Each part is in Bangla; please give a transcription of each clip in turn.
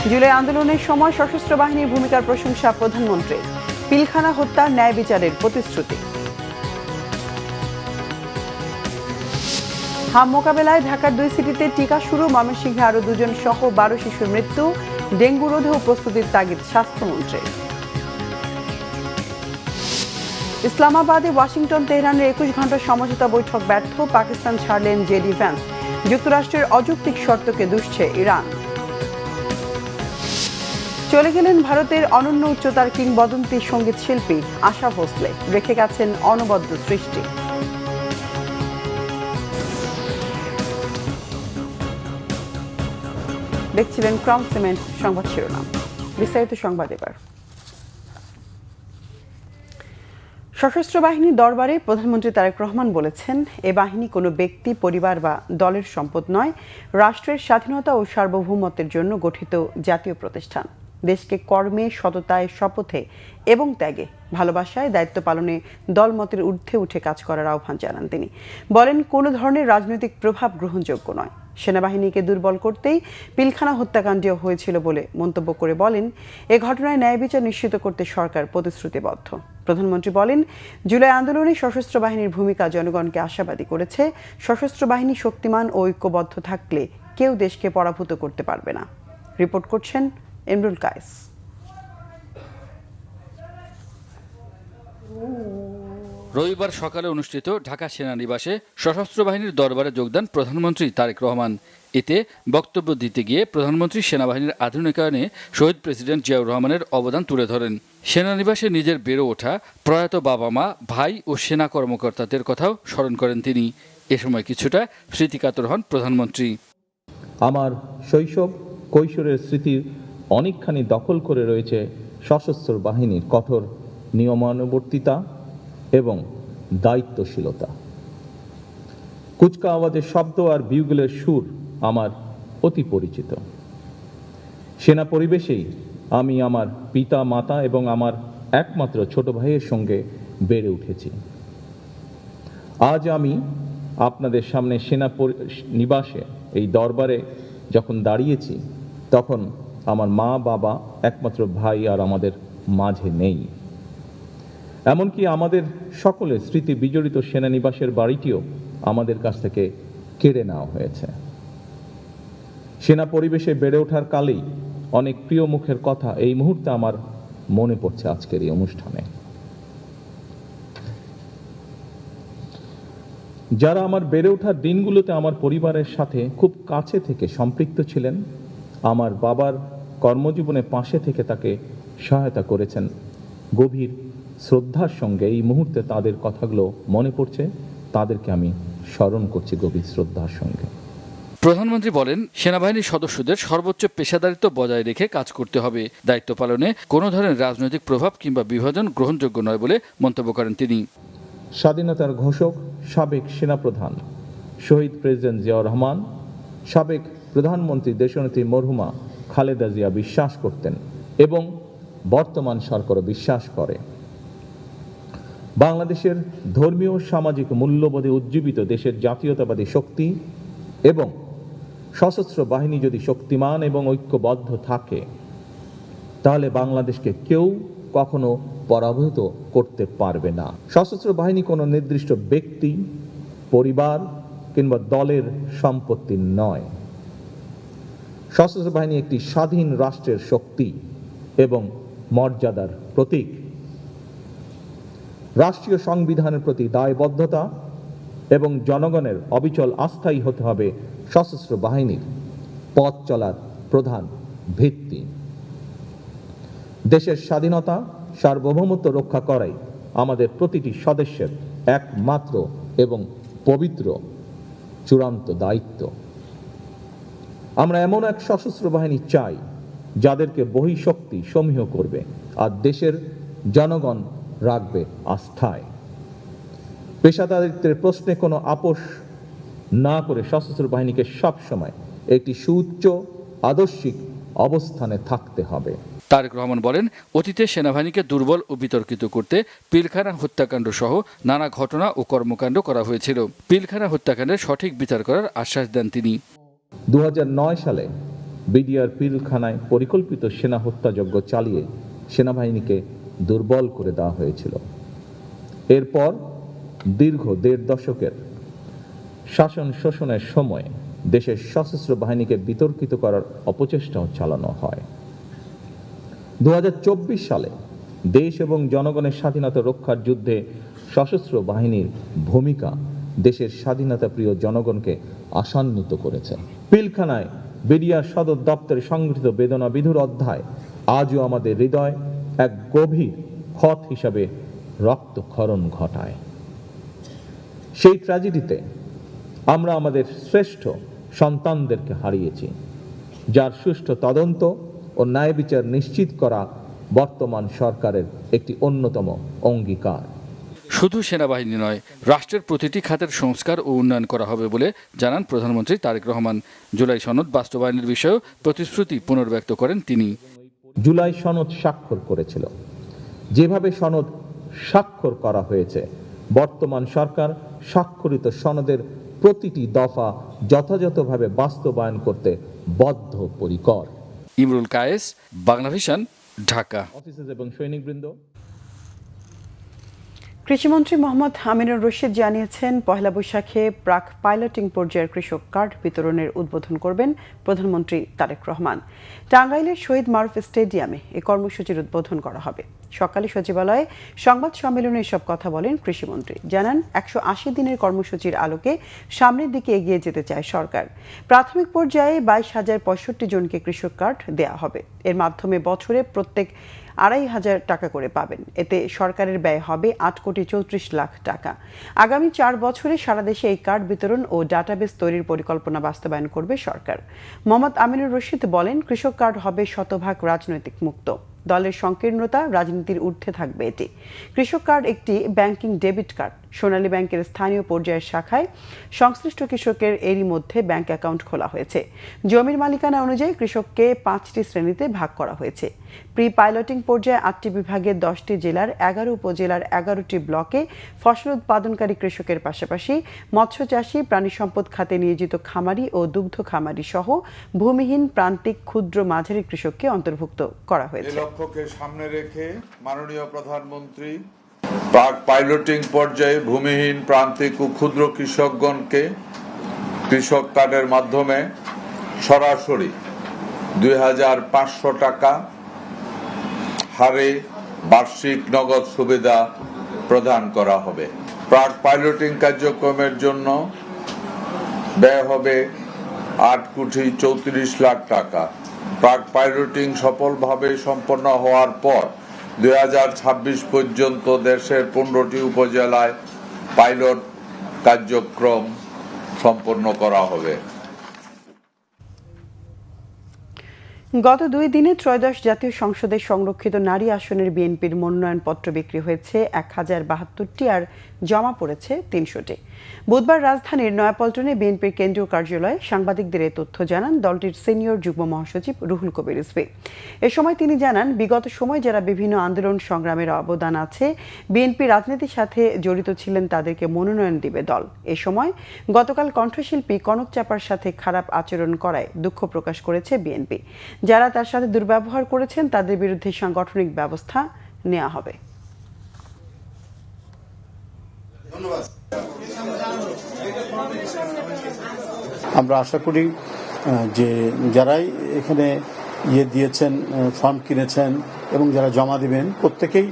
জুলাই আন্দোলনের সময় সশস্ত্র বাহিনীর ভূমিকার প্রশংসা প্রধানমন্ত্রীর। পিলখানা হত্যার ন্যায় বিচারের প্রতিশ্রুতি। হাম মোকাবেলায় ঢাকার 2 সিটিতে টিকা শুরু। ময়মনসিংহে আরো 2 জন সহ 12 শিশুর মৃত্যু। ডেঙ্গু রোধেও প্রস্তুতির তাগিদ স্বাস্থ্যমন্ত্রী। ইসলামাবাদে ওয়াশিংটন তেহরানের 21 ঘণ্টার সমঝোতা বৈঠক ব্যর্থ। পাকিস্তান ছাড়লেন জেডি ভ্যান্স। যুক্তরাষ্ট্রের অযৌক্তিক শর্তকে দুষছে ইরান। চলে গেলেন ভারতের অনন্য উচ্চতার কিংবদন্তি সঙ্গীত শিল্পী আশা ভোসলে। রেখে গেছেন অনবদ্য সৃষ্টি। দেখছিলেন ক্রাউন সিমেন্ট সংবাদ শিরোনাম। বিস্তারিত সংবাদ এবার। সশস্ত্র বাহিনীর দরবারে প্রধানমন্ত্রী তারেক রহমান বলেছেন, এ বাহিনী কোনো ব্যক্তি, পরিবার বা দলের সম্পদ নয়, রাষ্ট্রের স্বাধীনতা ও সার্বভৌমত্বের জন্য গঠিত জাতীয় প্রতিষ্ঠান। দেশকে কর্মে, সততায়, শপথে এবং ত্যাগে, ভালোবাসায়, দায়িত্ব পালনে দলমতের ঊর্ধ্বে উঠে কাজ করার আহ্বান জানান তিনি। বলেন, কোনো ধরনের রাজনৈতিক প্রভাব গ্রহণযোগ্য নয়। সেনাবাহিনীকে দুর্বল করতেই পিলখানা হত্যাকাণ্ডও হয়েছিল বলে মন্তব্য করে বলেন, এ ঘটনায় ন্যায় বিচার নিশ্চিত করতে সরকার প্রতিশ্রুতিবদ্ধ। প্রধানমন্ত্রী বলেন, জুলাই আন্দোলনে সশস্ত্র বাহিনীর ভূমিকা জনগণকে আশাবাদী করেছে। সশস্ত্র বাহিনী শক্তিমান ও ঐক্যবদ্ধ থাকলে কেউ দেশকে পরাভূত করতে পারবে না। রিপোর্ট করছেন ইমরুল কায়েস। রবিবার সকালে অনুষ্ঠিত ঢাকা সেনানিবাসে সশস্ত্র বাহিনীর দরবারে যোগ দেন প্রধানমন্ত্রী তারেক রহমান। এতে বক্তব্য দিতে গিয়ে প্রধানমন্ত্রী সেনাবাহিনীর আধুনিকায়নে শহীদ প্রেসিডেন্ট জিয়াউর রহমানের অবদান তুলে ধরেন। সেনানিবাসে নিজের বেড়ে ওঠা প্রয়াত বাবা মা, ভাই ও সেনা কর্মকর্তাদের কথাও স্মরণ করেন তিনি। এ সময় কিছুটা স্মৃতিকাতর হন প্রধানমন্ত্রী। আমার শৈশব কৈশোরের স্মৃতির অনেকখানি দখল করে রয়েছে সশস্ত্র বাহিনীর কঠোর নিয়মানুবর্তিতা এবং দায়িত্বশীলতা। কুচকাওয়াজের শব্দ আর বিউগলের সুর আমার অতি পরিচিত। সেনা পরিবেশেই আমি আমার পিতা, মাতা এবং আমার একমাত্র ছোট ভাইয়ের সঙ্গে বেড়ে উঠেছি। আজ আমি আপনাদের সামনে সেনা নিবাসে এই দরবারে যখন দাঁড়িয়েছি, তখন আমার মা, বাবা, একমাত্র ভাই আর আমাদের মাঝে নেই। এমনকি আমাদের সকলের স্মৃতি বিজড়িত সেনানিবাসের বাড়িটিও আমাদের কাছ থেকে কেড়ে নেওয়া হয়েছে। সেনা পরিবেশে বেড়ে ওঠার কালেই অনেক প্রিয় মুখের কথা এই মুহূর্তে আমার মনে পড়ছে আজকের এই অনুষ্ঠানে। যারা আমার বেড়ে ওঠার দিনগুলোতে আমার পরিবারের সাথে খুব কাছে থেকে সম্পৃক্ত ছিলেন, আমার বাবার কর্মজীবনে পাশে থেকে তাকে সহায়তা করেছেন, গভীর শ্রদ্ধার সঙ্গে এই মুহূর্তে তাদের কথাগুলো মনে পড়ছে, তাদেরকে আমি স্মরণ করছি গভীর শ্রদ্ধার সঙ্গে। প্রধানমন্ত্রী বলেন, সেনাবাহিনীর সদস্যদের সর্বোচ্চ পেশাদারিত্ব বজায় রেখে কাজ করতে হবে। দায়িত্ব পালনে কোনো ধরনের রাজনৈতিক প্রভাব কিংবা বিভাজন গ্রহণযোগ্য নয় বলে মন্তব্য করেন তিনি। স্বাধীনতার ঘোষক সাবেক সেনাপ্রধান শহীদ প্রেসিডেন্ট জিয়াউর রহমান, সাবেক প্রধানমন্ত্রী দেশনেত্রী মরহুমা খালেদা জিয়া বিশ্বাস করতেন এবং বর্তমান সরকারও বিশ্বাস করে, বাংলাদেশের ধর্মীয় সামাজিক মূল্যবোধে উজ্জীবিত দেশের জাতীয়তাবাদী শক্তি এবং সশস্ত্র বাহিনী যদি শক্তিমান এবং ঐক্যবদ্ধ থাকে, তাহলে বাংলাদেশকে কেউ কখনো পরাভূত করতে পারবে না। সশস্ত্র বাহিনী কোনো নির্দিষ্ট ব্যক্তি, পরিবার কিংবা দলের সম্পত্তি নয়। সশস্ত্র বাহিনী একটি স্বাধীন রাষ্ট্রের শক্তি এবং মর্যাদার প্রতীক। রাষ্ট্রীয় সংবিধানের প্রতি দায়বদ্ধতা এবং জনগণের অবিচল আস্থাই হতে হবে সশস্ত্র বাহিনীর পথ চলার প্রধান ভিত্তি। দেশের স্বাধীনতা, সার্বভৌমত্ব রক্ষা করাই আমাদের প্রতিটি সদস্যের একমাত্র এবং পবিত্র চূড়ান্ত দায়িত্ব। আমরা এমন এক সশস্ত্র বাহিনী চাই যাদেরকে বহিঃশক্তি সমীহ করবে আর দেশের জনগণ রাখবে আস্থায়। পেশাদারিত্বের প্রশ্নে কোনো আপোষ না করে সশস্ত্র বাহিনীকে সবসময় একটি সুউচ্চ আদর্শিক অবস্থানে থাকতে হবে। তারেক রহমান বলেন, অতীতে সেনাবাহিনীকে দুর্বল ও বিতর্কিত করতে পিলখানা হত্যাকাণ্ড সহ নানা ঘটনা ও কর্মকাণ্ড করা হয়েছিল। পিলখানা হত্যাকাণ্ডের সঠিক বিচার করার আশ্বাস দেন তিনি। 2009 সালে বিডিআর পিলখানায় পরিকল্পিত সেনা হত্যাযজ্ঞ চালিয়ে সেনাবাহিনীকে দুর্বল করে দেওয়া হয়েছিল। এরপর দীর্ঘ ১.৫ দশকের শাসন শোষণের সময় দেশের সশস্ত্র বাহিনীকে বিতর্কিত করার অপচেষ্টাও চালানো হয়। ২০২৪ সালে দেশ এবং জনগণের স্বাধীনতা রক্ষার যুদ্ধে সশস্ত্র বাহিনীর ভূমিকা দেশের স্বাধীনতা প্রিয় জনগণকে আশান্বিত করেছে। পিলখানায় বিডিআর সদর দপ্তরে সংগঠিত বেদনা বিধুর অধ্যায় আজও আমাদের হৃদয় এক গভীর ক্ষত হিসাবে রক্তক্ষরণ ঘটায়। সেই ট্র্যাজেডিতে আমরা আমাদের শ্রেষ্ঠ সন্তানদেরকে হারিয়েছি, যার সুষ্ঠু তদন্ত ও ন্যায় বিচার নিশ্চিত করা বর্তমান সরকারের একটি অন্যতম অঙ্গীকার। শুধু সেনাবাহিনী নয়, রাষ্ট্রের প্রতিটি খাতের সংস্কার ও উন্নয়ন করা হবে বলে জানান প্রধানমন্ত্রী তারেক রহমান। জুলাই সনদ বাস্তবায়নের বিষয়েও প্রতিশ্রুতি পুনর্ব্যক্ত করেন তিনি। জুলাই সনদ স্বাক্ষর করেছিল, যেভাবে সনদ স্বাক্ষর করা হয়েছে, বর্তমান সরকার স্বাক্ষরিত সনদের প্রতিটি দফা যথাযথভাবে বাস্তবায়ন করতে বদ্ধপরিকর। ইমরুল কায়েস, বাংলাভিশন, ঢাকা। অফিসার এবং সৈনিকবৃন্দ। কৃষিমন্ত্রী মোহাম্মদ আমিনুর রশিদ জানিয়েছেন, পহেলা বৈশাখে প্রাক পাইলটিং পর্যায়ের কৃষক কার্ড বিতরণের উদ্বোধন করবেন প্রধানমন্ত্রী তারেক রহমান। টাঙ্গাইলের শহীদ মারুফ স্টেডিয়ামে এই কর্মসূচির উদ্বোধন করা হবে। সকালে সচিবালয়ে সংবাদ সম্মেলনে এসব কথা বলেন কৃষিমন্ত্রী। জানান, ১৮০ দিনের কর্মসূচির আলোকে সামনের দিকে এগিয়ে যেতে চায় সরকার। প্রাথমিক পর্যায়ে ২২,০৬৫ জনকে কৃষক কার্ড দেয়া হবে। এর মাধ্যমে বছরে প্রত্যেক ২,৫০০ টাকা করে পাবেন। এতে সরকারের ব্যয় হবে ৮,৩৪,০০,০০০ টাকা। আগামী ৪ বছরে সারা দেশে এই কার্ড বিতরণ ও ডাটাবেস তৈরির পরিকল্পনা বাস্তবায়ন করবে সরকার। মোহাম্মদ আমিনুর রশিদ বলেন, কৃষক কার্ড হবে শতভাগ রাজনৈতিক মুক্ত। দলের সংকীর্ণতা, রাজনীতির ঊর্ধ্বে থাকবে এটি। কৃষক কার্ড একটি ব্যাংকিং ডেবিট কার্ড। সোনালী ব্যাংকের স্থানীয় পর্যায়ের শাখায় সংশ্লিষ্ট কৃষকের এরই মধ্যে ব্যাংক অ্যাকাউন্ট খোলা হয়েছে। জমির মালিকানা অনুযায়ী কৃষককে ৫টি শ্রেণীতে ভাগ করা হয়েছে। প্রি পাইলটিং পর্যায়ে ৮টি বিভাগের ১০টি জেলার ১১ উপজেলার ১১টি ব্লকে ফসল উৎপাদনকারী কৃষকের পাশাপাশি মৎস্য চাষী, প্রাণী সম্পদ খাতে নিয়োজিত খামারি ও দুগ্ধ খামারি সহ ভূমিহীন, প্রান্তিক, ক্ষুদ্র, মাঝারি কৃষককে অন্তর্ভুক্ত করা হয়েছে। এই লক্ষ্যকে সামনে রেখে মাননীয় প্রধানমন্ত্রী প্রাক পাইলটিং পর্যায়ে ভূমিহীন, প্রান্তিক ও ক্ষুদ্র কৃষকগণকে কৃষক কার্ডের মাধ্যমে সরাসরি ২,৫০০ টাকা হারে বার্ষিক নগদ সুবিধা প্রদান করা হবে। প্রাক পাইলটিং কার্যক্রমের জন্য ব্যয় হবে ৮,৩৪,০০,০০০ টাকা। প্রাক পাইলটিং সফলভাবে সম্পন্ন হওয়ার পর ২০২৬ পর্যন্ত দেশের ১৫টি উপজেলায় পাইলট কার্যক্রম সম্পন্ন করা হবে। গত ২ দিনে ত্রয়োদশ জাতীয় সংসদের সংরক্ষিত নারী আসনের বিএনপির মনোনয়নপত্র বিক্রি হয়েছে ১,০৭২টি আর জমা পড়েছে ৩০০টি। বুধবার রাজধানীর নয়াপল্টনে বিএনপির কেন্দ্রীয় কার্যালয়ে সাংবাদিকদের এ তথ্য জানান দলটির সিনিয়র যুগ্ম মহাসচিব রুহুল কবির রিজভী। এ সময় তিনি জানান, বিগত সময় যারা বিভিন্ন আন্দোলন সংগ্রামের অবদান আছে, বিএনপি রাজনীতির সাথে জড়িত ছিলেন, তাদেরকে মনোনয়ন দিবে দল। এ সময় গতকাল কণ্ঠশিল্পী কনক চাপার সাথে খারাপ আচরণ করায় দুঃখ প্রকাশ করেছে বিএনপি। যারা তার সাথে দুর্ব্যবহার করেছেন তাদের বিরুদ্ধে সাংগঠনিক ব্যবস্থা নেওয়া হবে। আমরা আশা করি যে যারাই এখানে দিয়েছেন, ফর্ম কিনেছেন এবং যারা জমা দিবেন, প্রত্যেকেই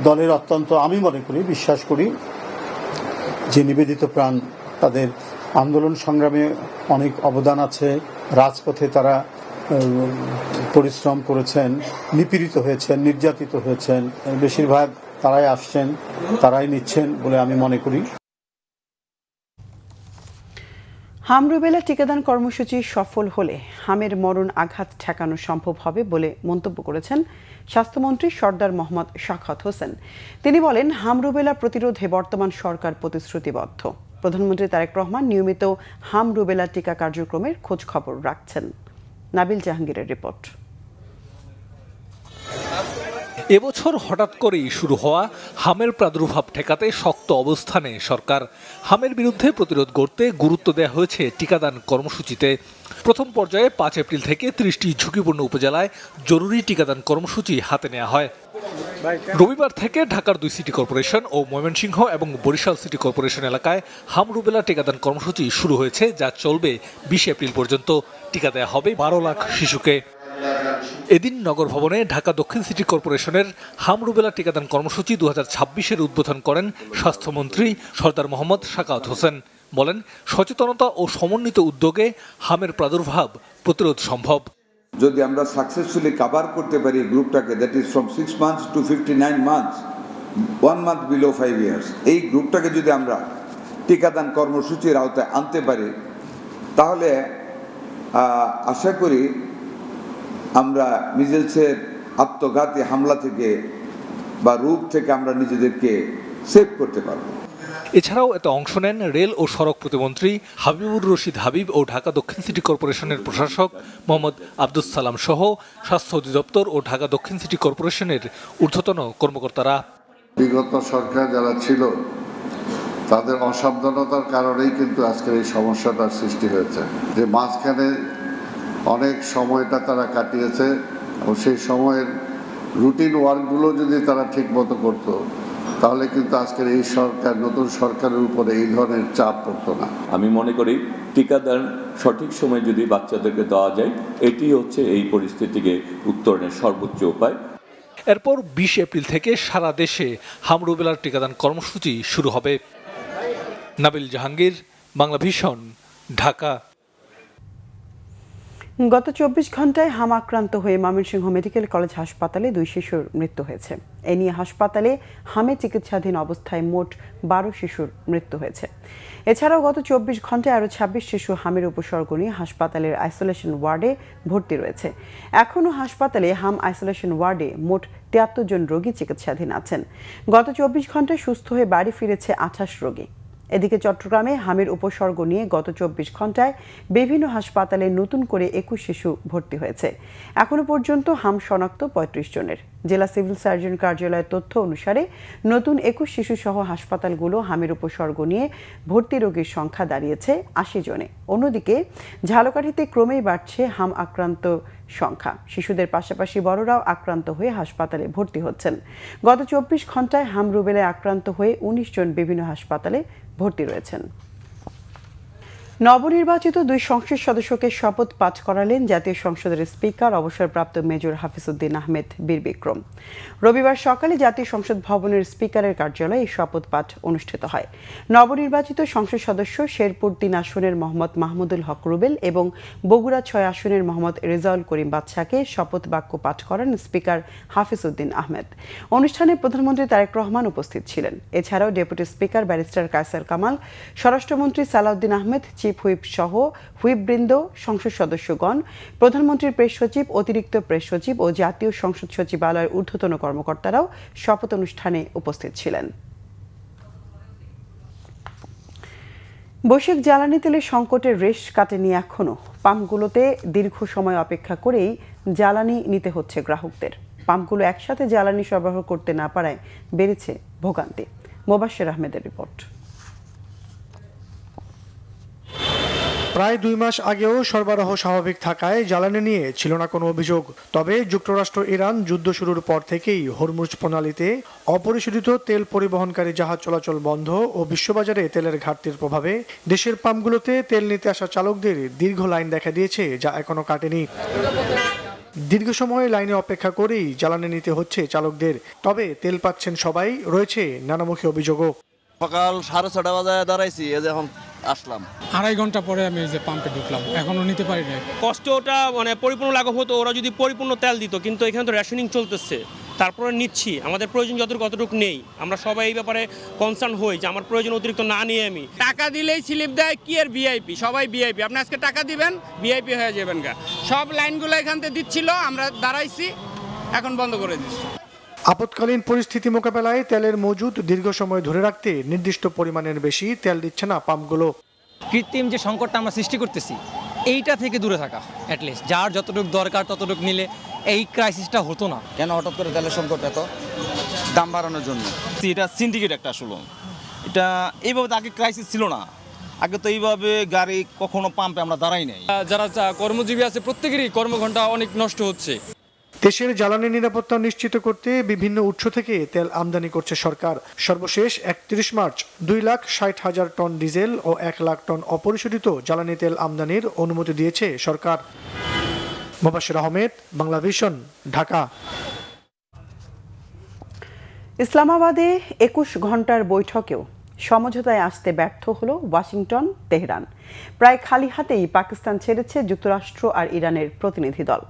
দলের অত্যন্ত, আমি মনে করি, বিশ্বাস করি যে নিবেদিত প্রাণ। তাদের আন্দোলন সংগ্রামে অনেক অবদান আছে। রাজপথে তারা পরিশ্রম করেছেন, নিপীড়িত হয়েছেন, নির্যাতিত হয়েছেন। বেশিরভাগ তারাই আসছেন, তারাই নিচ্ছেন বলে আমি মনে করি। হাম রুবেলা টিকাদান কর্মসূচি সফল হলে হামের মরণ আঘাত ঠেকানো সম্ভব হবে বলে মন্তব্য করেছেন স্বাস্থ্যমন্ত্রী সরদার মোহাম্মদ শাখাওয়াত হোসেন। তিনি বলেন, হাম রুবেলা প্রতিরোধে বর্তমান সরকার প্রতিশ্রুতিবদ্ধ। প্রধানমন্ত্রী তারেক রহমান নিয়মিত হাম রুবেলা টিকা কার্যক্রমের খোঁজ খবর রাখছেন। নাবিল জাহাঙ্গীরের রিপোর্ট। এবছর হঠাৎ করেই শুরু হওয়া হামের প্রাদুর্ভাব ঠেকাতে শক্ত অবস্থানে সরকার। হামের বিরুদ্ধে প্রতিরোধ গড়তে গুরুত্ব দেওয়া হয়েছে টিকাদান কর্মসূচিতে। প্রথম পর্যায়ে ৫ এপ্রিল থেকে ৩০টি ঝুঁকিপূর্ণ উপজেলায় জরুরি টিকাদান কর্মসূচি হাতে নেওয়া হয়। রবিবার থেকে ঢাকার 2 সিটি কর্পোরেশন ও ময়মনসিংহ এবং বরিশাল সিটি কর্পোরেশন এলাকায় হাম রুবেলা টিকাদান কর্মসূচি শুরু হয়েছে, যা চলবে 20 এপ্রিল পর্যন্ত। টিকা দেওয়া হবে 12 লাখ শিশুকে। এদিন নগর ভবনে ঢাকা দক্ষিণ সিটি কর্পোরেশনের হাম রুবেলা টিকাদান কর্মসূচি 2026-এর উদ্বোধন করেন স্বাস্থ্যমন্ত্রী সরদার মোহাম্মদ সাখাওয়াত হোসেন। বলেন, সচেতনতা ও সমন্বিত উদ্যোগে হামের প্রাদুর্ভাব প্রতিরোধ সম্ভব। যদি আমরা সাকসেসফুলি কভার করতে পারি গ্রুপটাকে, that is from 6 months to 59 months, 1 month below 5 years, এই গ্রুপটাকে যদি আমরা টিকাদান কর্মসূচির আওতায় আনতে পারি, তাহলে আশা করি আমরা মিজেলসের আত্মঘাতী হামলা থেকে বা রোগ থেকে আমরা নিজেদেরকে সেভ করতে পারব। এছাড়াও এতে অংশ নেন রেল ও সড়ক প্রতিমন্ত্রী হাবিবুর রশিদ হাবিব ও ঢাকা দক্ষিণ সিটি কর্পোরেশনের প্রশাসক মোহাম্মদ আব্দুস সালাম সহ স্বাস্থ্য অধিদপ্তর ও ঢাকা দক্ষিণ সিটি কর্পোরেশনের ঊর্ধ্বতন কর্মকর্তারা। বিগত সরকার যারা ছিল তাদের অসাবধানতার কারণেই কিন্তু আজকের এই সমস্যাটার সৃষ্টি হয়েছে, যে মাঝখানে অনেক সময়টা তারা কাটিয়েছে এবং সেই সময়ের রুটিন ওয়ার্কগুলো যদি তারা ঠিক মতো করতো, তাহলে কিন্তু আজকের এই সরকার, নতুন সরকারের উপরে এই ধরনের চাপ পড়তো না। আমি মনে করি টিকাদান সঠিক সময়ে যদি বাচ্চাদেরকে দেওয়া যায়, এটি হচ্ছে এই পরিস্থিতিকে উত্তরণের সর্বোচ্চ উপায়। এরপর 20 এপ্রিল থেকে সারা দেশে হাম রুবেলার টিকাদান কর্মসূচি শুরু হবে। নাবিল জাহাঙ্গীর, বাংলা ভিশন, ঢাকা। গত 24 ঘন্টায় হাম আক্রান্ত হয়ে ময়মনসিংহ মেডিকেল কলেজ হাসপাতালে 2 শিশুর মৃত্যু হয়েছে। এ নিয়ে হাসপাতালে হামে চিকিৎসাধীন অবস্থায় মোট 12 শিশুর মৃত্যু হয়েছে। এছাড়াও গত 24 ঘন্টায় আরও 26 শিশু হামের উপসর্গ নিয়ে হাসপাতালের আইসোলেশন ওয়ার্ডে ভর্তি রয়েছে। এখনও হাসপাতালে হাম আইসোলেশন ওয়ার্ডে মোট 73 জন রোগী চিকিৎসাধীন আছেন। গত 24 ঘন্টায় সুস্থ হয়ে বাড়ি ফিরেছে 28 রোগী। এদিকে চট্টগ্রামে হামের উপসর্গ নিয়ে গত 24 ঘন্টায় বিভিন্ন হাসপাতালে নতুন করে 21 শিশু ভর্তি হয়েছে। এখনো পর্যন্ত হাম শনাক্ত 35 জনের। জেলা সিভিল সার্জন কার্যালয়ের তথ্য অনুসারে নতুন 21 শিশু সহ হাসপাতালগুলো হামের উপসর্গ নিয়ে ভর্তি রোগীর সংখ্যা দাঁড়িয়েছে 80 জনে। অন্যদিকে ঝালকাঠিতে ক্রমেই বাড়ছে হাম আক্রান্ত সংখ্যা। শিশুদের পাশাপাশি বড়রাও আক্রান্ত হয়ে হাসপাতালে ভর্তি হচ্ছেন। গত 24 ঘন্টায় হাম রুবেলায় আক্রান্ত হয়ে 19 জন বিভিন্ন হাসপাতালে ভর্তি রয়েছেন। নবনির্বাচিত 2 সংসদ সদস্যকে শপথ পাঠ করালেন জাতীয় সংসদের স্পিকার অবসরপ্রাপ্ত মেজর হাফিজউদ্দিন আহমেদ বীর বিক্রম। রবিবার সকালে জাতীয় সংসদ ভবনের স্পিকারের কার্যালয়ে এই শপথ পাঠ অনুষ্ঠিত হয়। নবনির্বাচিত সংসদ সদস্য শেরপুর 3 আসনের মোহাম্মদ মাহমুদুল হক রুবেল এবং বগুড়া 6 আসনের মোহাম্মদ রেজাউল করিম বাদশাকে শপথ বাক্য পাঠ করেন স্পিকার হাফিজউদ্দিন আহমেদ। অনুষ্ঠানে প্রধানমন্ত্রী তারেক রহমান উপস্থিত ছিলেন। এছাড়াও deputy speaker barrister Kaiser Kamal, স্বরাষ্ট্রমন্ত্রী সালাউদ্দিন আহমেদ, চিফ হুইপ সহ হুইপবৃন্দ, সংসদ সদস্যগণ, প্রধানমন্ত্রীর প্রেস সচিব, অতিরিক্ত প্রেস সচিব ও জাতীয় সংসদ সচিবালয়ের ঊর্ধ্বতন কর্মকর্তারাও শপথ অনুষ্ঠানে উপস্থিত ছিলেন। বৈশ্বিক জ্বালানি তেলের সংকটের রেশ কাটেনি এখনো। পাম্পগুলোতে দীর্ঘ সময় অপেক্ষা করেই জ্বালানি নিতে হচ্ছে গ্রাহকদের। পাম্পগুলো একসাথে জ্বালানি সরবরাহ করতে না পারায় বেড়েছে ভোগান্তি। মোবাশ্বের আহমেদের রিপোর্ট। প্রায় 2 মাস আগেও সরবরাহ স্বাভাবিক থাকায় জ্বালানি নিয়ে ছিল না কোনো অভিযোগ। তবে যুক্তরাষ্ট্র ইরান যুদ্ধ শুরুর পর থেকেই হরমুজ প্রণালীতে অপরিশোধিত তেল পরিবহনকারী জাহাজ চলাচল বন্ধ ও বিশ্ববাজারে তেলের ঘাটতির প্রভাবে দেশের পাম্পগুলোতে তেল নিতে আসা চালকদের দীর্ঘ লাইন দেখা দিয়েছে, যা এখনো কাটেনি। দীর্ঘ সময় লাইনে অপেক্ষা করেই জ্বালানি নিতে হচ্ছে চালকদের। তবে তেল পাচ্ছেন সবাই, রয়েছে নানামুখী অভিযোগও। সকাল 6:30 বাজায় দাঁড়াইছি, এখন আসলাম 2.5 ঘন্টা পরে আমি যে পাম্পে ঢুকলাম, এখনো নিতে পারি না। কষ্টটা মানে পরিপূর্ণ লাঘব হতো ওরা যদি পরিপূর্ণ তেল দিত, কিন্তু এখানে তো রেশনিং চলতেছে, তারপরে নিচ্ছি। আমাদের প্রয়োজন যতটুকু নেই, আমরা সবাই এই ব্যাপারে কনসার্ন হই যে আমার প্রয়োজন অতিরিক্ত না নিয়ে আমি টাকা দিলেই স্লিপ দেয় কি আর ভিআইপি, সবাই ভিআইপি। আপনি আজকে টাকা দিবেন, ভিআইপি হয়ে যাবেন গা। সব লাইনগুলো এখান থেকে দিচ্ছিল, আমরা দাঁড়াইছি, এখন বন্ধ করে দিচ্ছি। আপৎকালীন পরিস্থিতি মোকাবেলায় তেলের মজুদ দীর্ঘ সময় ধরে রাখতে নির্দিষ্ট পরিমাণের বেশি তেল দিচ্ছে না পাম্পগুলো। কৃত্রিম যে সংকটটা আমরা সৃষ্টি করতেছি, এইটা থেকে দূরে থাকা, অ্যাটলিস্ট যার যতটুকু দরকার ততটুকু নিলে এই ক্রাইসিসটা হতো না। কেন হঠাৎ করে তেলের সংকট এত দাম বাড়ানোর জন্য? এটা সিন্ডিকেট একটা আসলে, এটা এইভাবে তো আগে ক্রাইসিস ছিল না। আগে তো এইভাবে গাড়ি কখনো পাম্পে আমরা দাঁড়াই নাই। যারা কর্মজীবী আছে প্রত্যেকেরই কর্মঘণ্টা অনেক নষ্ট হচ্ছে। দেশের জ্বালানি নিরাপত্তা নিশ্চিত করতে বিভিন্ন উৎস থেকে তেল আমদানি করছে সরকার। সর্বশেষ 31 মার্চ 2,60,000 টন ডিজেল ও 1 লাখ টন অপরিশোধিত জ্বালানি তেল আমদানির অনুমতি দিয়েছে সরকার। মোবাশ্বের আহমেদ, বাংলা ভিশন, ঢাকা। ইসলামাবাদে 21 ঘন্টার বৈঠকেও সমঝোতায় আসতে ব্যর্থ হলো ওয়াশিংটন তেহরান। প্রায় খালি হাতেই পাকিস্তান ছেড়েছে যুক্তরাষ্ট্র আর ইরানের প্রতিনিধি দল।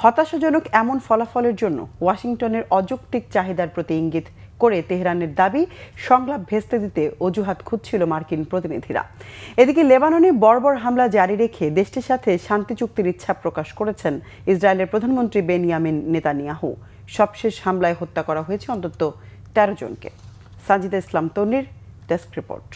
হতাশাজনক এমন ফলাফলের জন্য ওয়াশিংটনের অযৌক্তিক চাহিদার প্রতি ইঙ্গিত করে তেহরানের দাবি সংলাপ ভেস্তে দিতে অজুহাত খুঁজছিল মার্কিন প্রতিনিধিরা। এদিকে লেবাননে বর্বর হামলা জারি রেখে দেশটির সাথে শান্তি চুক্তির ইচ্ছা প্রকাশ করেছেন ইসরায়েলের প্রধানমন্ত্রী বেনিয়ামিন নেতানিয়াহু। সবশেষ হামলায় হত্যা করা হয়েছে অন্তত 13 জনকে। সাজিদা ইসলাম তন্নির ডেস্ক রিপোর্ট।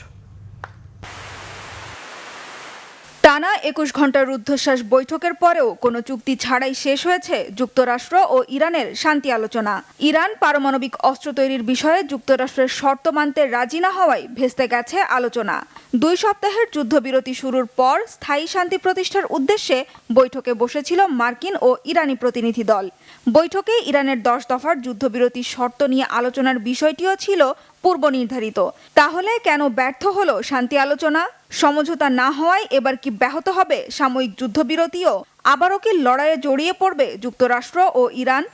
টানা 21 ঘন্টার রুদ্ধশ্বাস বৈঠকের পরেও কোনো চুক্তি ছাড়াই শেষ হয়েছে যুক্তরাষ্ট্র ও ইরানের শান্তি আলোচনা। ইরান পারমাণবিক অস্ত্র তৈরির বিষয়ে যুক্তরাষ্ট্রের শর্ত মানতে রাজি না হওয়ায় ভেস্তে গেছে আলোচনা। 2 সপ্তাহের যুদ্ধবিরতি শুরুর পর স্থায়ী শান্তি প্রতিষ্ঠার উদ্দেশ্যে বৈঠকে বসেছিল মার্কিন ও ইরানি প্রতিনিধি দল। বৈঠকে ইরানের 10 দফার যুদ্ধবিরতির শর্ত নিয়ে আলোচনার বিষয়টিও ছিল পূর্ব নির্ধারিত। তাহলে কেন ব্যর্থ হলো শান্তি আলোচনা? সমঝোতা না হওয়ায় এবার কি ব্যাহত হবে সাময়িক যুদ্ধবিরতিও? আবারও কি লড়াইয়ে জড়িয়ে পড়বে যুক্তরাষ্ট্র ও ইরান?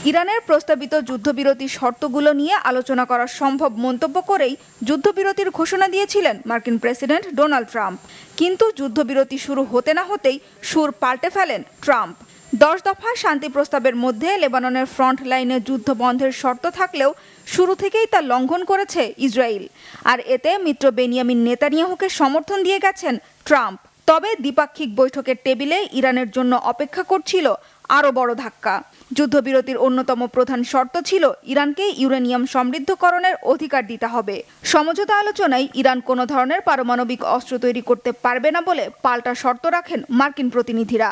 ইরানের প্রস্তাবিত যুদ্ধবিরতির শর্তগুলো নিয়ে আলোচনা করা সম্ভব মন্তব্য করেই যুদ্ধবিরতির ঘোষণা দিয়েছিলেন মার্কিন প্রেসিডেন্ট ডোনাল্ড ট্রাম্প। কিন্তু যুদ্ধবিরতি শুরু হতে না হতেই সুর পাল্টে ফেলেন ট্রাম্প। 10 দফা শান্তি প্রস্তাবের মধ্যে লেবাননের ফ্রন্ট লাইনে যুদ্ধ বন্ধের শর্ত থাকলেও শুরু থেকেই তা লঙ্ঘন করেছে ইসরায়েল। আর এতে মিত্র বেনিয়ামিন নেতানিয়াহুকে সমর্থন দিয়ে গেছেন ট্রাম্প। তবে দ্বিপাক্ষিক বৈঠকের টেবিলে ইরানের জন্য অপেক্ষা করছিল আরও বড় ধাক্কা। যুদ্ধবিরতির অন্যতম প্রধান শর্ত ছিল ইরানকে ইউরেনিয়াম সমৃদ্ধকরণের অধিকার দিতে হবে। সমঝোতা আলোচনায় ইরান কোনো ধরনের পারমাণবিক অস্ত্র তৈরি করতে পারবে না বলে পাল্টা শর্ত রাখেন মার্কিন প্রতিনিধিরা।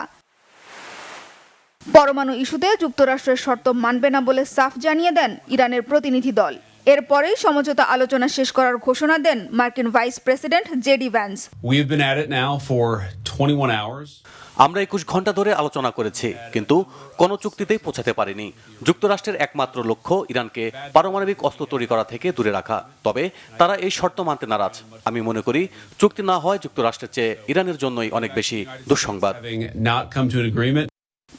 পরমাণু ইস্যুতে যুক্তরাষ্ট্রের শর্ত মানবে না বলে সাফ জানিয়ে দেন ইরানের প্রতিনিধি দল। এরপরেই সমঝোতা আলোচনা শেষ করার ঘোষণা দেন মার্কিন ভাইস প্রেসিডেন্ট জেডি ভ্যান্স। আমরা 21 ঘন্টা ধরে আলোচনা করেছি, কিন্তু কোনো চুক্তিতেই পৌঁছাতে পারিনি। যুক্তরাষ্ট্রের একমাত্র লক্ষ্য ইরানকে পারমাণবিক অস্ত্র তৈরি করা থেকে দূরে রাখা। তবে তারা এই শর্ত মানতে নারাজ। আমি মনে করি চুক্তি না হয় যুক্তরাষ্ট্রের চেয়ে ইরানের জন্যই অনেক বেশি দুঃসংবাদ।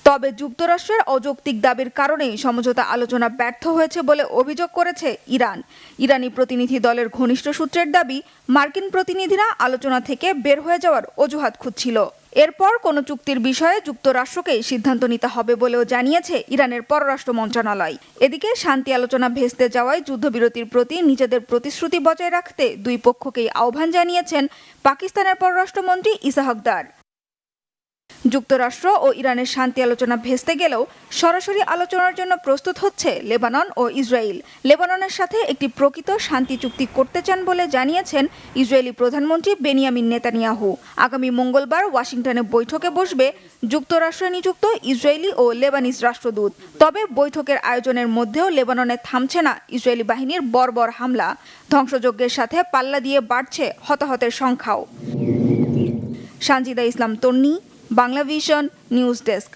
তবে যুক্তরাষ্ট্রের অযৌক্তিক দাবির কারণেই সমঝোতা আলোচনা ব্যর্থ হয়েছে বলে অভিযোগ করেছে ইরান। ইরানি প্রতিনিধি দলের ঘনিষ্ঠ সূত্রের দাবি, মার্কিন প্রতিনিধিরা আলোচনা থেকে বের হয়ে যাওয়ার অজুহাত খুঁজছিল। এরপর কোনো চুক্তির বিষয়ে যুক্তরাষ্ট্রকেই সিদ্ধান্ত নিতে হবে বলেও জানিয়েছে ইরানের পররাষ্ট্র মন্ত্রণালয়। এদিকে শান্তি আলোচনা ভেস্তে যাওয়ায় যুদ্ধবিরতির প্রতি নিজেদের প্রতিশ্রুতি বজায় রাখতে দুই পক্ষকেই আহ্বান জানিয়েছেন পাকিস্তানের পররাষ্ট্রমন্ত্রী ইসাহাক দার। যুক্তরাষ্ট্র ও ইরানের শান্তি আলোচনা ভেস্তে গেলেও সরাসরি আলোচনার জন্য প্রস্তুত হচ্ছে লেবানন ও ইসরায়েল। লেবাননের সাথে একটি প্রকৃত শান্তি চুক্তি করতে চান বলে জানিয়েছেন ইসরায়েলি প্রধানমন্ত্রী বেনিয়ামিন নেতানিয়াহু। আগামী মঙ্গলবার ওয়াশিংটনে বৈঠকে বসবে যুক্তরাষ্ট্রে নিযুক্ত ইসরায়েলি ও লেবানিজ রাষ্ট্রদূত। তবে বৈঠকের আয়োজনের মধ্যেও লেবাননে থামছে না ইসরায়েলি বাহিনীর বর্বর হামলা। ধ্বংসযজ্ঞের সাথে পাল্লা দিয়ে বাড়ছে হতাহতের সংখ্যাও। সাজিদা ইসলাম তন্নি, বাংলা ভিশন, নিউজ ডেস্ক।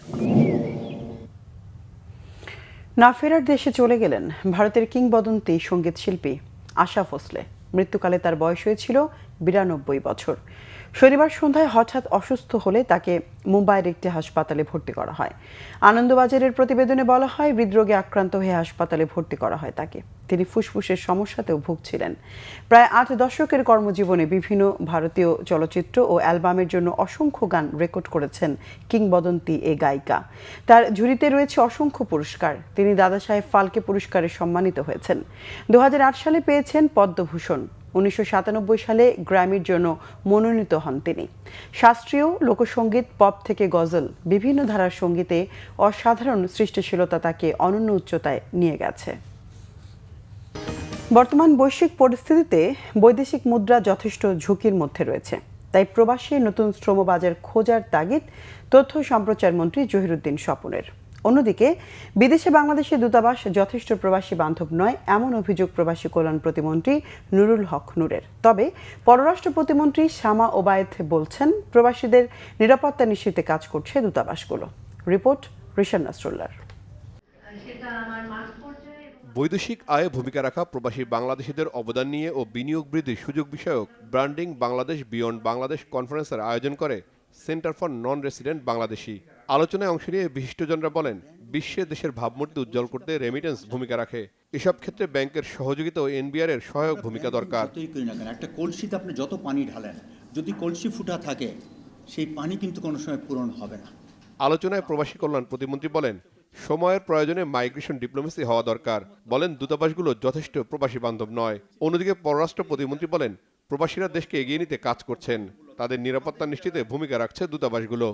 না ফেরার দেশে চলে গেলেন ভারতের কিংবদন্তি সঙ্গীত শিল্পী আশা ভোসলে। মৃত্যুকালে তার বয়স হয়েছিল 92 বছর। শনিবার সন্ধ্যায় হঠাৎ অসুস্থ হলে তাকে মুম্বাইয়ের একটি হাসপাতালে ভর্তি করা হয়। আনন্দবাজারের প্রতিবেদনে বলা হয়, হৃদরোগে আক্রান্ত হয়ে হাসপাতালে ভর্তি করা হয় তাকে। তিনি ফুসফুসের সমস্যাতেও ভুগছিলেন। প্রায় 8 দশকের কর্মজীবনে বিভিন্ন ভারতীয় চলচ্চিত্র ও অ্যালবামের জন্য অসংখ্য গান রেকর্ড করেছেন কিংবদন্তি এ গায়িকা। তার ঝুড়িতে রয়েছে অসংখ্য পুরস্কার। তিনি দাদাসাহেব ফালকে পুরস্কারে সম্মানিত হয়েছেন। 2008 সালে পেয়েছেন পদ্মভূষণ। 1997 সালে গ্র্যামির জন্য মনোনীত হন তিনি। শাস্ত্রীয়, লোকসঙ্গীত, পপ থেকে গজল, বিভিন্ন ধারার সঙ্গীতে অসাধারণ সৃষ্টিশীলতা তাকে অনন্য উচ্চতায় নিয়ে গেছে। বর্তমান বৈশ্বিক পরিস্থিতিতে বৈদেশিক মুদ্রা যথেষ্ট ঝুঁকির মধ্যে রয়েছে। তাই প্রবাসী নতুন শ্রমবাজার খোঁজার তাগিদ তথ্য সম্প্রচার মন্ত্রী জহিরুদ্দিন স্বপনের। অন্যদিকে বিদেশে বাংলাদেশের দূতাবাস যথেষ্ট প্রবাসী বান্ধব নয় এমন অভিযোগ প্রবাসী কল্যাণ প্রতিমন্ত্রী নুরুল হক নূরের। তবে পররাষ্ট্র প্রতিমন্ত্রী শামা ওবায়েদ বলছেন প্রবাসীদের নিরাপত্তা নিশ্চিতে কাজ করছে দূতাবাসগুলো। রিপোর্ট রিশান নাসরুল্লাহ। বৈদেশিক আয়ে ভূমিকা রাখা প্রবাসী বাংলাদেশিদের অবদান নিয়ে ও বিনিয়োগ বৃদ্ধির সুযোগ বিষয়ক ব্র্যান্ডিং বাংলাদেশ বিয়ন্ড বাংলাদেশ কনফারেন্সের আয়োজন করে centre for non resident Bangladeshi. আলোচনায় অংশ নিয়ে বিশিষ্টজনরা বলেন, বিশ্বে দেশের ভাবমূর্তি উজ্জ্বল করতে রেমিটেন্স ভূমিকা রাখে। এসব ক্ষেত্রে ব্যাংকের সহযোগিতা ও এনবিআর এর সহায়ক ভূমিকা দরকার। একটা কলসিতে আপনি যত পানি ঢালেন, যদি কলসি ফুটা থাকে সেই পানি কিন্তু কোনো সময় পূরণ হবে না। আলোচনায় প্রবাসী কল্যাণ প্রতিমন্ত্রী বলেন, সময়ের প্রয়োজনে মাইগ্রেশন ডিপ্লোমেসি হওয়া দরকার। বলেন, দূতাবাসগুলো যথেষ্ট প্রবাসী বান্ধব নয়। অন্যদিকে পররাষ্ট্র প্রতিমন্ত্রী বলেন, প্রবাসীরা দেশকে এগিয়ে নিতে কাজ করছেন, তাদের নিরাপত্তা নিশ্চিতে ভূমিকা রাখছে দূতাবাসগুলো।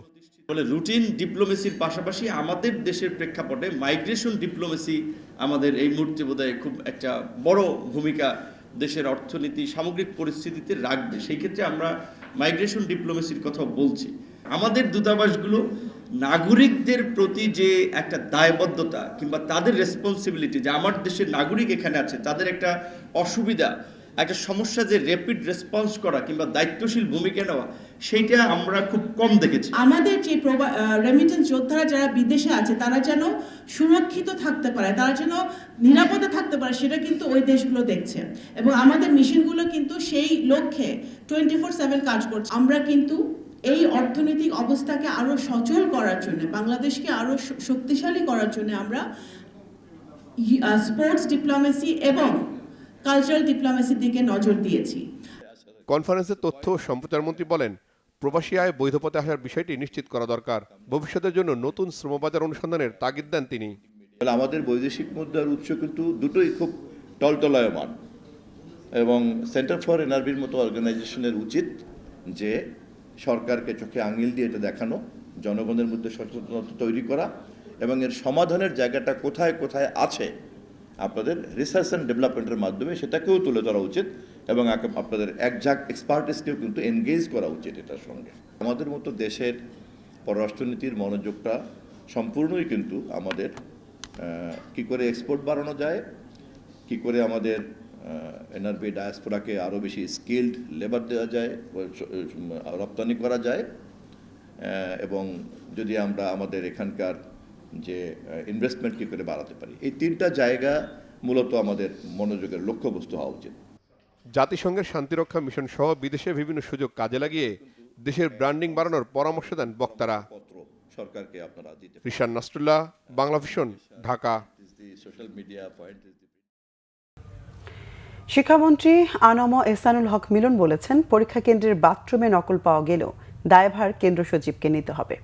বলে রুটিন ডিপ্লোমেসির পাশাপাশি আমাদের দেশের প্রেক্ষাপটে মাইগ্রেশন ডিপ্লোমেসি আমাদের এই মুহূর্তে বোধহয় খুব একটা বড় ভূমিকা দেশের অর্থনীতি সামগ্রিক পরিস্থিতিতে রাখবে। সেই ক্ষেত্রে আমরা মাইগ্রেশন ডিপ্লোমেসির কথা বলছি। আমাদের দূতাবাসগুলো নাগরিকদের প্রতি যে একটা দায়বদ্ধতা কিংবা তাদের রেসপন্সিবিলিটি, যে আমার দেশের নাগরিক এখানে আছে, তাদের একটা অসুবিধা, একটা সমস্যা যে র্যাপিড রেসপন্স করা কিংবা দায়িত্বশীল ভূমিকা নেওয়া, সেইটা আমরা খুব কম দেখেছি। আমাদের যে রেমিটেন্স যোদ্ধারা যারা বিদেশে আছে তারা যেন সুরক্ষিত থাকতে পারে, তারা যেন নিরাপদে থাকতে পারে, সেটা কিন্তু ওই দেশগুলো দেখছে এবং আমাদের মিশনগুলো কিন্তু সেই লক্ষ্যে 24/7 কাজ করছে। আমরা কিন্তু এই অর্থনৈতিক অবস্থাকে আরো সচল করার জন্য, বাংলাদেশকে আরো শক্তিশালী করার জন্য আমরা স্পোর্টস ডিপ্লোমেসি এবং কালচারাল ডিপ্লোমেসির দিকে নজর দিয়েছি। কনফারেন্সে তথ্য ও সম্প্রচার মন্ত্রী বলেন, প্রবাসী আয় বৈধ পথে আসার বিষয়টি নিশ্চিত করা দরকার। ভবিষ্যতের জন্য নতুন শ্রমবাজার অনুসন্ধানের তাগিদ দেন তিনি। আমাদের বৈদেশিক মুদ্রার উৎস কিন্তু দুটোই খুব টলটলায়মান এবং সেন্টার ফর এনআরবির মতো অর্গানাইজেশনের উচিত যে সরকারকে চোখে আঙিল দিয়ে এটা দেখানো, জনগণের মধ্যে সচেতনতা তৈরি করা এবং এর সমাধানের জায়গাটা কোথায় কোথায় আছে আপনাদের রিসার্চ অ্যান্ড ডেভেলপমেন্টের মাধ্যমে সেটাকেও তুলে ধরা উচিত এবং আপনাদের একঝাঁক এক্সপার্টিসকেও কিন্তু এনগেজ করা উচিত এটার সঙ্গে। আমাদের মতো দেশের পররাষ্ট্রনীতির মনোযোগটা সম্পূর্ণই কিন্তু আমাদের কি করে এক্সপোর্ট বাড়ানো যায়, কি করে আমাদের এনআরবি ডায়াসপোরাকে আরও বেশি স্কিলড লেবার দেওয়া যায়, রপ্তানি করা যায়, এবং যদি আমরা আমাদের এখানকার যে ইনভেস্টমেন্ট কী করে বাড়াতে পারি, এই তিনটা জায়গা মূলত আমাদের মনোযোগের লক্ষ্যবস্তু হওয়া উচিত। জাতিসংঘের শান্তিরক্ষা মিশন সহ বিদেশে বিভিন্ন সুযোগ কাজে লাগিয়ে দেশের ব্র্যান্ডিং বাড়ানোর পরামর্শ দেন বক্তারা। সরকারকে আপনারা দিতে। রিশান নাসরুল্লাহ, বাংলা ভিশন, ঢাকা। শিক্ষামন্ত্রী আনম এহসানুল হক মিলন বলেছেন, পরীক্ষা কেন্দ্রের বাথরুমে নকল পাওয়া গেলেও দায়ভার কেন্দ্র সচিবকে নিতে হবে।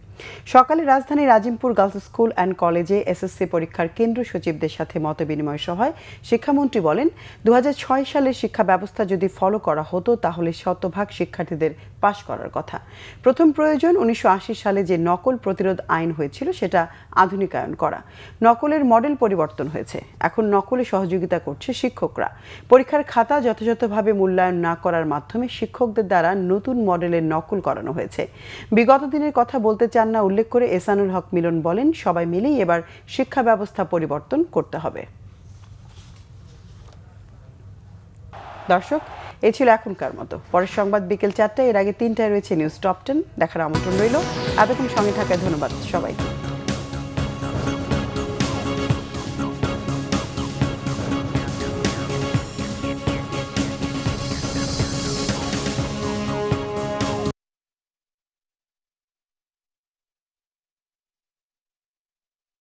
সকালে রাজধানীর আজিমপুর গার্লস স্কুল অ্যান্ড কলেজে এসএসসি পরীক্ষার কেন্দ্র সচিবদের সাথে মতবিনিময় সভায় শিক্ষামন্ত্রী বলেন, 2006 সালের শিক্ষা ব্যবস্থা যদি ফলো করা হতো তাহলে 100% শিক্ষার্থীদের পাশ করার কথা। প্রথম প্রয়োজন 1980 সালে যে নকল প্রতিরোধ আইন হয়েছিল সেটা আধুনিকায়ন করা। নকলের মডেল পরিবর্তন হয়েছে, এখন নকলে সহযোগিতা করছে শিক্ষকরা। পরীক্ষার খাতা যথাযথভাবে মূল্যায়ন না করার মাধ্যমে শিক্ষকদের দ্বারা নতুন মডেলের নকল করানো হয়েছে। বিগত দিনের কথা বলতে চান না উল্লেখ করে এহসানুল হক মিলন বলেন, সবাই মিলেই এবার শিক্ষা ব্যবস্থা পরিবর্তন করতে হবে। দর্শক, এই ছিল এখনকার মতো। পরের সংবাদ বিকেল 4টায়, এর আগে 3টায় রয়েছে নিউজ টপ 10 দেখার আমন্ত্রণ রইল। এতক্ষণ সঙ্গে থাকায় ধন্যবাদ সবাইকে।